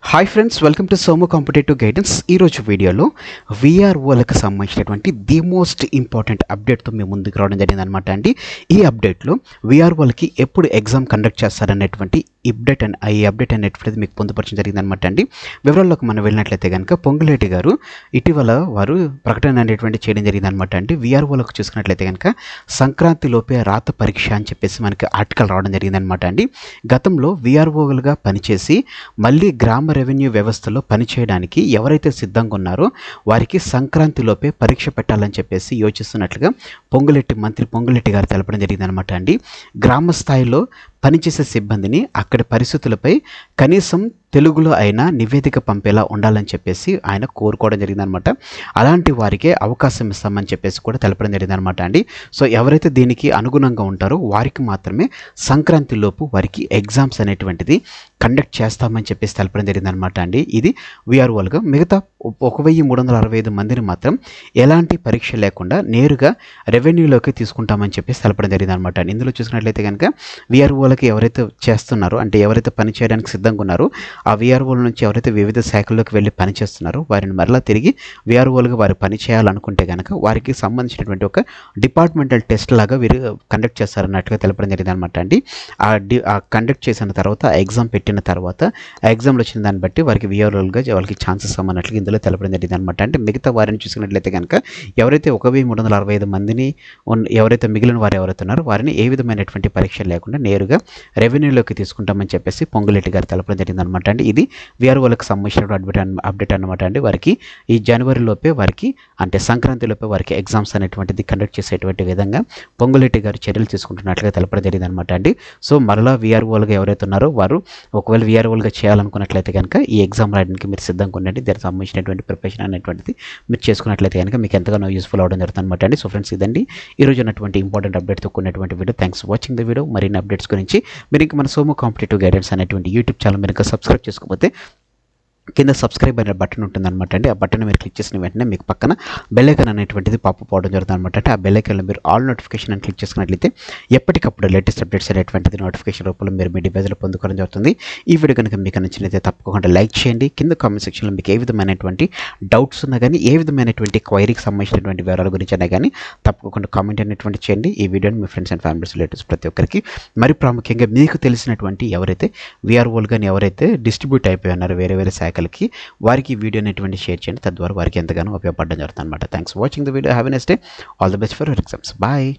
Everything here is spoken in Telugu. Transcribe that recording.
Hi friends, welcome to Somu competitive guidance. ఈరోజు వీడియోలో వీఆర్ఓలకు సంబంధించినటువంటి ది మోస్ట్ ఇంపార్టెంట్ అప్డేట్తో మేము ముందుకు రావడం జరిగింది అనమాట అండి. ఈ అప్డేట్లో వీఆర్ఓలకి ఎప్పుడు ఎగ్జామ్ కండక్ట్ చేస్తారనేటువంటి ఈ అప్డేట్ అనేటువంటిది మీకు పొందుపరచడం జరిగింది అనమాట అండి. వివరాల్లోకి మనం వెళ్ళినట్లయితే కనుక పొంగులేటి గారు ఇటీవల వారు ప్రకటన అనేటువంటి చేయడం జరిగింది అనమాట అండి. వీఆర్ఓలకు చూసుకున్నట్లయితే కనుక సంక్రాంతి లోపే రాత పరీక్ష అని చెప్పేసి మనకి ఆర్టికల్ రావడం జరిగింది అనమాట అండి. గతంలో వీఆర్ఓలుగా పనిచేసి మళ్ళీ గ్రామ రెవెన్యూ వ్యవస్థలో పనిచేయడానికి ఎవరైతే సిద్ధంగా ఉన్నారో వారికి సంక్రాంతిలోపే పరీక్ష పెట్టాలని చెప్పేసి యోచిస్తున్నట్లుగా మంత్రి పొంగులేటి గారు తెలపడం జరిగింది అనమాట అండి. గ్రామ స్థాయిలో పనిచేసే సిబ్బందిని అక్కడి పరిస్థితులపై కనీసం తెలుగులో అయినా నివేదిక పంపేలా ఉండాలని చెప్పేసి ఆయన కోరుకోవడం జరిగిందనమాట. అలాంటి వారికే అవకాశం ఇస్తామని చెప్పేసి కూడా తెలపడం జరిగిందనమాట అండి. సో ఎవరైతే దీనికి అనుగుణంగా ఉంటారో వారికి మాత్రమే సంక్రాంతిలోపు వారికి ఎగ్జామ్స్ అనేటువంటిది కండక్ట్ చేస్తామని చెప్పేసి తెలపడం జరిగిందనమాట అండి. ఇది వీఆర్ఓలుగా మిగతా 1365 మందిని మాత్రం ఎలాంటి పరీక్ష లేకుండా నేరుగా రెవెన్యూలోకి తీసుకుంటామని చెప్పేసి తెలపడం జరిగిందనమాట అండి. ఇందులో చూసినట్లయితే కనుక వీఆర్ఓలకి ఎవరైతే చేస్తున్నారో అంటే ఎవరైతే పని చేయడానికి సిద్ధంగా ఉన్నారో ఆ వీఆర్ఓల నుంచి ఎవరైతే వివిధ శాఖల్లోకి వెళ్ళి పని చేస్తున్నారో వారిని మరలా తిరిగి వీఆర్ఓలుగా వారు పని చేయాలనుకుంటే కనుక వారికి సంబంధించినటువంటి ఒక డిపార్ట్మెంటల్ టెస్ట్ లాగా వీరు కండక్ట్ చేస్తారన్నట్టుగా తెలపడం జరిగింది అనమాట అండి. ఆ కండక్ట్ చేసిన తర్వాత ఎగ్జామ్ పెట్టిన తర్వాత ఆ ఎగ్జామ్లో వచ్చిన దాన్ని బట్టి వారికి వీఆర్ఓలుగా వాళ్ళకి ఛాన్సెస్ అన్నట్లుగా ఇందులో తెలపడం జరిగింది అనమాట. అంటే మిగతా వారిని చూసుకున్నట్లయితే కనుక ఎవరైతే 1365 మందిని ఎవరైతే మిగిలిన వారు ఎవరైతే ఉన్నారో వారిని ఏ విధమైనటువంటి పరీక్ష లేకుండా నేరుగా రెవెన్యూలోకి తీసుకుంటామని చెప్పేసి పొంగులేటి గారు తెలపడం జరిగింది అనమాట అండి. ఇది వీఆర్ఓలకు సంబంధించిన అప్డేట్ అనమాట అండి. వారికి ఈ జనవరిలోపే వారికి అంటే సంక్రాంతిలోపే వారికి ఎగ్జామ్స్ అనేటువంటిది కండక్ట్ చేసేటువంటి విధంగా పొంగులేటి గారు చర్యలు తీసుకుంటున్నట్లుగా తెలపడం జరిగింది అనమాట అండి. సో మరలా వీఆర్ఓలుగా ఎవరైతే ఉన్నారో వారు ఒకవేళ వీఆర్ఓలుగా చేయాలనుకున్నట్లయితే కనుక ఈ ఎగ్జామ్ రాయడానికి మీరు సిద్ధంగా ఉండండి. దానికి సంబంధించినటువంటి ప్రిపరేషన్ అనేటువంటిది మీరు చేసుకున్నట్లయితే కనుక మీకు ఎంతగానో యూస్ఫుల్ అవడం జరుగుతుంది అనమాట అండి. సో ఫ్రెండ్స్, ఇదండి ఈరోజు ఉన్నటువంటి ఇంపార్టెంట్ అప్డేట్తో కూడినటువంటి video. Thanks for watching the video. మరిన్ని అప్డేట్స్ గురించి మీరు ఇంకా మన సోము కాంపిటేటివ్ గైడెన్స్ అనేటువంటి యూట్యూబ్ ఛానల్ మీరు ఇంకా సబ్స్క్రైబ్ చేసుకోకపోతే కింద సబ్స్క్రైబ్ అనే బటన్ ఉంటుంది అనమాట అండి. ఆ బటన్ మీరు క్లిక్ చేసిన వెంటనే మీకు పక్కన బెల్ ఐకాన్ అనేటువంటిది పాపప్ అవడం జరుగుతుంది అనమాట. అంటే ఆ బెల్ ఐకాన్లో మీరు ఆల్ నోటిఫికేషన్ అని క్లిక్ చేసుకున్నట్లయితే ఎప్పటికప్పుడు లేటెస్ట్ అప్డేట్స్ అనేటువంటిది నోటిఫికేషన్ రూపంలో మీరు మీ డివైజ్లో పొందుకోవడం జరుగుతుంది. ఈ వీడియో కనుక మీకు నచ్చినట్లయితే తప్పకుండా లైక్ చేయండి. కింద కామెంట్ సెక్షన్లో మీకు ఏ విధమైనటువంటి డౌట్స్ ఉన్నా కానీ ఏ విధమైనటువంటి క్వైరీకి సంబంధించినటువంటి వివరాల గురించి అయినా కానీ తప్పకుండా కామెంట్ అనేటువంటి చేయండి. ఈ వీడియోని మీ ఫ్రెండ్స్ అండ్ ఫ్యామిలీస్ రిలేటివ్స్ ప్రతి ఒక్కరికి మరి ప్రాముఖ్యంగా మీకు తెలిసినటువంటి ఎవరైతే వీఆర్ఓలు కానీ ఎవరైతే డిస్ట్రిబ్యూట్ అయిపోయి ఉన్నారో వేరే వేరే శాఖలకి వారికి ఈ వీడియో అనేటువంటి షేర్ చేయండి. తద్వారా వారికి ఎంతగానో ఉపయోగపడడం జరుగుతుంది అనమాట. Thanks for watching the video. Have a nice day. All the best for your exams. Bye.